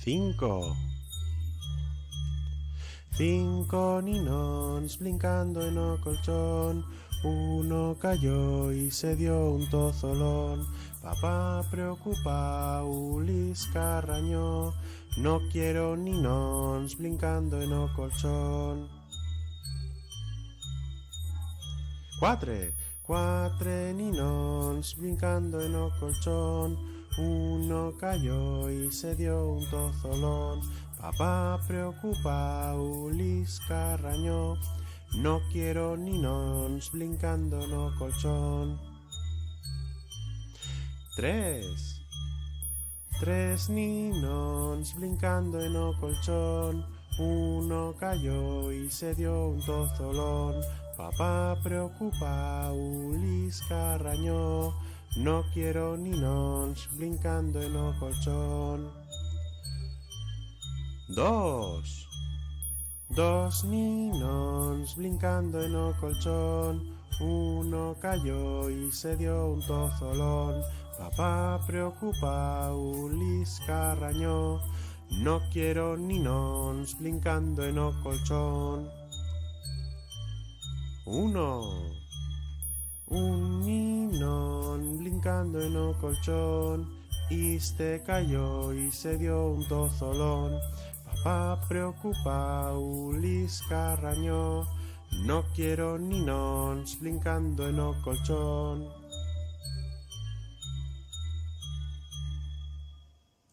5. 5 ninons brincando en o colchón. Uno cayó y se dio un tozolón. Papá preocupado, Ulisca rañó. No quiero ninons brincando en o colchón. 4 ninons brincando en o colchón. Uno cayó y se dio un tozolón. Papá preocupado, Ulisca rañó. No quiero ninons brincando en o colchón. 3 ninons brincando en o colchón. Uno cayó y se dio un tozolón. Papá preocupado, Ulisca rañó. No quiero ninons brincando en o colchón. 2 ninons brincando en o colchón. Uno cayó y se dio un tozolón. Papá preocupado, Ulisca rañó. No quiero ninons brincando en o colchón. 1 Un ninon brincando en o colchón. Este cayó y se dio un tozolón. Papá preocupado, Ulisca rañó. No quiero ninons brincando en o colchón.